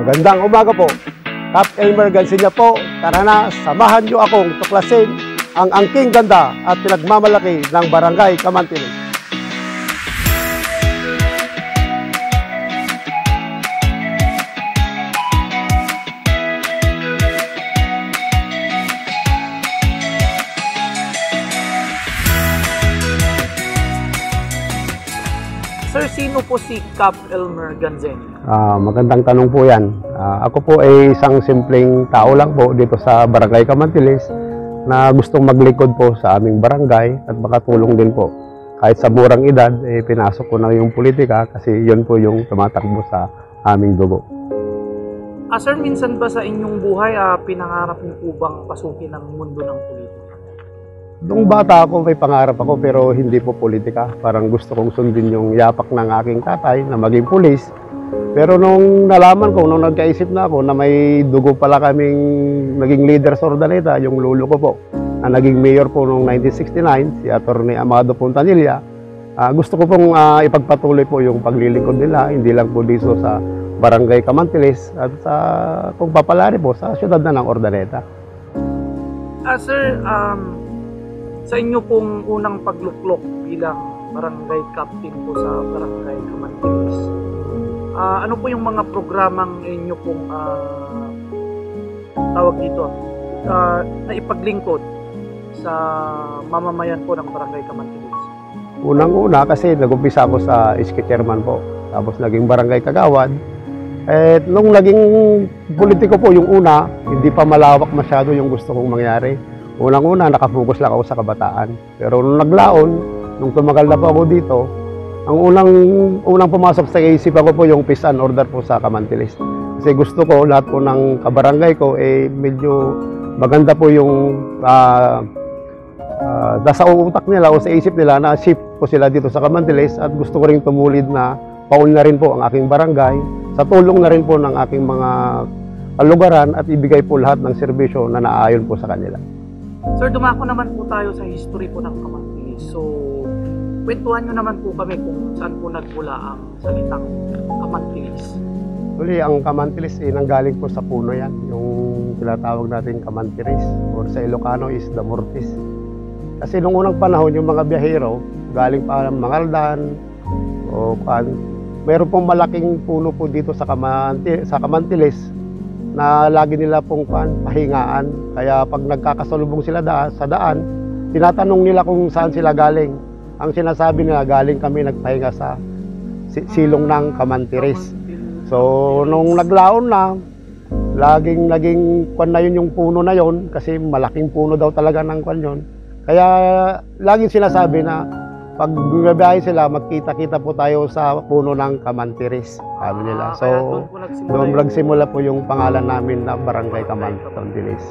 Magandang umaga po. Cap Elmer Gansilla po. Tara na, samahan niyo akong tuklasin ang angking ganda at pinagmamalaki ng Barangay Camantiles. Sir, sino po si Cap Elmer Gansilla? Magandang tanong po yan. Ako po ay isang simpleng tao lang po dito sa Barangay Camantiles na gustong maglikod po sa aming barangay at makatulong din po. Kahit sa murang edad, pinasok ko na yung politika kasi yun po yung tumatakbo sa aming dugo. Sir, minsan ba sa inyong buhay pinangarap niyo po bang pasukin ang mundo ng politika? Nung bata ako, may pangarap ako pero hindi po politika. Parang gusto kong sundin yung yapak ng aking tatay na maging pulis. Pero nung nalaman ko, nung nagkaisip na ako na may dugo pala kaming naging leader sa Ordaneta, yung lolo ko po, na naging mayor po noong 1969, si Atty. Amado Puntanilla, gusto ko pong ipagpatuloy po yung paglilingkod nila, hindi lang po dito sa Barangay Camantiles at sa, kung papalari po, sa syudad na ng Ordaneta. Sir, sa inyo pong unang pagluklok bilang barangay captain po sa Barangay Camantiles, ano po yung mga programang inyo pong tawag dito na ipaglingkod sa mamamayan po ng Barangay Camantiles? Unang-una kasi nag-umpisa ako sa iski chairman po, tapos naging barangay kagawad. Nung naging politiko po yung una, hindi pa malawak masyado yung gusto kong mangyari. Unang-una, nakapokus lang ako sa kabataan. Pero nung naglaon, nung tumagal na po ako dito, ang unang pumasok sa isip ako po yung peace and order po sa Camantiles. Kasi gusto ko, lahat po ng kabarangay ko, medyo maganda po yung nasa utak nila o sa isip nila na shift po sila dito sa Camantiles at gusto ko rin tumulid na paun na rin po ang aking barangay sa tulong na rin po ng aking mga lugaran at ibigay po lahat ng serbisyo na naayon po sa kanila. Sir, dumako naman po tayo sa history po ng Camantiles. So, kwentuhan nyo naman po kami kung saan po nagmula ang salitang Camantiles. Uli, ang Camantiles nanggaling po sa puno yan. Yung tinatawag natin Camantiles or sa Ilocano is the Mortis. Kasi nung unang panahon, yung mga biyahero, galing pa ng Mangaldan o mayroon pong malaking puno po dito sa Camantiles na lagi nila pong pahingaan. Kaya pag nagkakasalubong sila sa daan, tinatanong nila kung saan sila galing. Ang sinasabi nila, galing kami nagpahinga sa silong ng Camantiles. So, nung naglaon na, naging kwan na yun yung puno na yun, kasi malaking puno daw talaga ng kwan yun. Kaya laging sinasabi na pag biyahe sila, magkita-kita po tayo sa puno ng Camantiles, sabi nila. So, doon nagsimula po yung pangalan namin na Barangay Camantiles.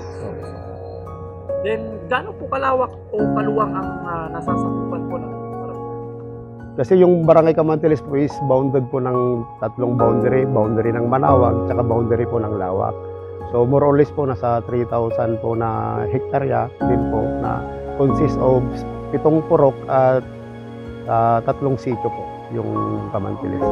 Then, gaano po kalawak o kaluwang ang nasasakupan po ng barangay? Kasi yung Barangay Camantiles po is bounded po ng tatlong boundary ng Manawag, tsaka boundary po ng Lawak. So, more or less po nasa 3,000 po na hektarya din po na consist of 7 purok at 3 sitio po yung Camantiles.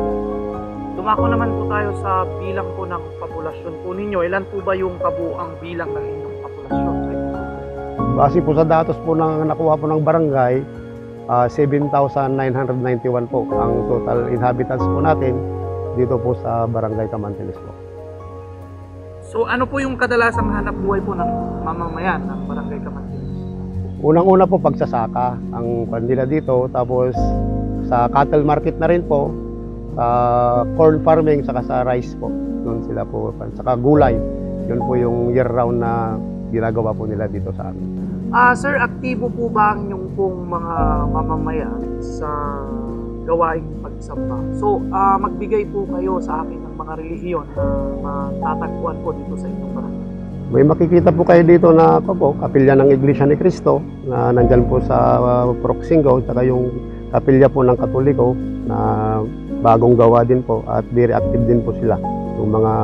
Dumako naman po tayo sa bilang po ng populasyon po ninyo. Ilan po ba yung kabuang bilang ng inyong populasyon? Base po sa datos po na nakuha po ng barangay, 7,991 po ang total inhabitants po natin dito po sa Barangay Camantiles po. So ano po yung kadalasang hanap buhay po ng mamamayan ng Barangay Camantiles? Unang-una po pagsasaka ang nila dito, tapos sa cattle market na rin po, sa corn farming, saka sa rice po. Doon sila po, saka gulay. Yun po yung year-round na ginagawa po nila dito sa amin. Sir, aktibo po ba ang inyong pong mga mamamayan sa gawaing pagsamba? So, magbigay po kayo sa akin ng mga relihiyon na matatagpuan po dito sa inyong barangay. May makikita po kayo dito na kapilya ng Iglesia ni Cristo na nandyan po sa Proxingo, saka yung kapilya po ng Katoliko na bagong gawa din po at very active din po sila. Yung mga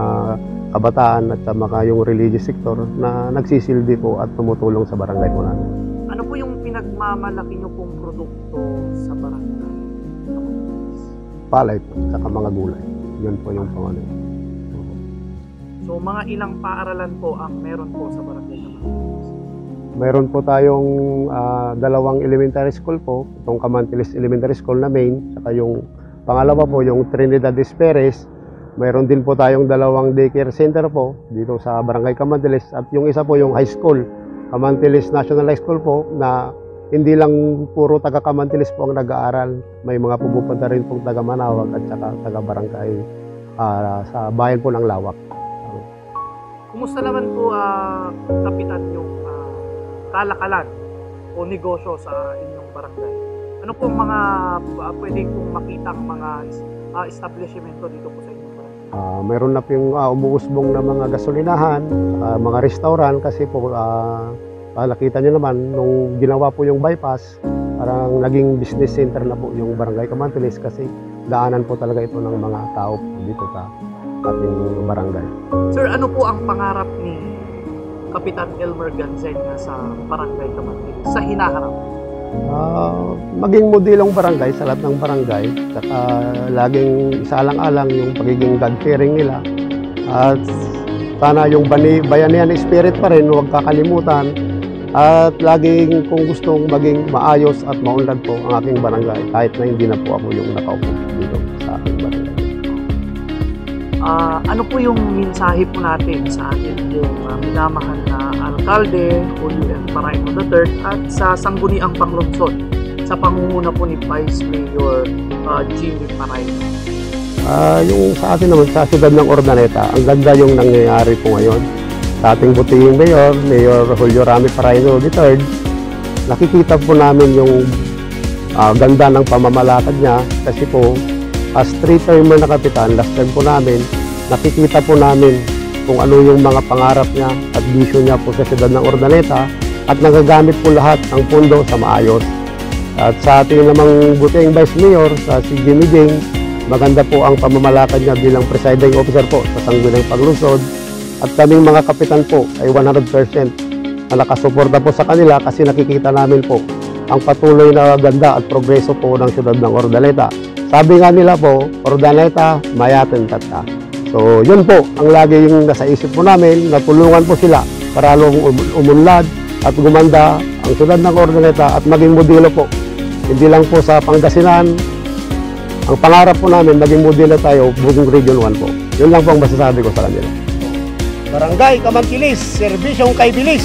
kabataan at mga yung religious sector na nagsisilbi po at tumutulong sa barangay po namin. Ano po yung pinagmamalaki nyo pong produkto sa barangay? Palay po, saka mga gulay. Yun po yung pangalan. So mga ilang paaralan po ang meron po sa Barangay Camantilis? Mayroon po tayong dalawang elementary school po, itong Camantilis Elementary School na main, saka yung pangalawa po yung Trinidad Esperes. Mayroon din po tayong dalawang daycare center po dito sa Barangay Camantilis, at yung isa po yung high school, Camantilis National High School po, na hindi lang puro taga Camantilis po ang nag-aaral. May mga pumupunta rin pong taga Manawag at saka taga Barangay sa bayan po ng Lawak. Kumusta naman po, Kapitan, yung kalakalan o negosyo sa inyong barangay? Ano pong mga pwedeng pong makitang mga establishmento dito po sa inyong barangay? Meron na pong umuusbong na mga gasolinahan, mga restaurant, kasi po nakita nyo naman nung ginawa po yung bypass, parang naging business center na po yung Barangay Camantilis, kasi daanan po talaga ito ng mga tao po dito sa ating barangay. Sir, ano po ang pangarap ni Kapitan Elmer Ganzenya sa Barangay Camantilis sa hinaharap? Maging modelong barangay sa lahat ng barangay, saka laging isaalang-alang yung pagiging God-fearing nila, at sana yung bayanihan spirit pa rin, huwag kakalimutan, at laging kung gustong maging maayos at maunlad po ang aking barangay, kahit na hindi na po ako yung nakaupo dito sa aking barangay. Ano po yung mensahe po natin sa ating minamahal na Alkalde, Julio M. Paraino III, at sa Sangguniang Panglungsod sa pangunguna po ni Vice Mayor Jimmy Paraino? Yung sa atin naman, sa siyudad ng Urdaneta, ang ganda yung nangyayari po ngayon. Sa ating butihing Mayor Julio Ramy Paraino III, nakikita po namin yung ganda ng pamamalakad niya, kasi po as 3-termer na kapitan, last term po namin, nakikita po namin kung ano yung mga pangarap niya at vision niya po sa siyudad ng Urdaneta, at nagagamit po lahat ng pundo sa maayos. At sa ating namang butihing Vice Mayor, sa si Jimmy Ding, maganda po ang pamamalakad niya bilang presiding officer po sa Sangguniang Panglungsod, at kaming mga kapitan po ay 100% na nakasuporta po sa kanila, kasi nakikita namin po ang patuloy na ganda at progreso po ng siyudad ng Urdaneta. Sabi nga nila po, Urdaneta, mayaten tata. So yun po ang lagi yung nasa isip po namin, na tulungan po sila para lalong umunlad at gumanda ang siyudad ng Urdaneta at maging modelo po. Hindi lang po sa Pangasinan, ang pangarap po namin, maging modelo tayo buong Region 1 po. Yun lang po ang masasabi ko sa kanila. Barangay Camantilis, serbisyong kay bilis.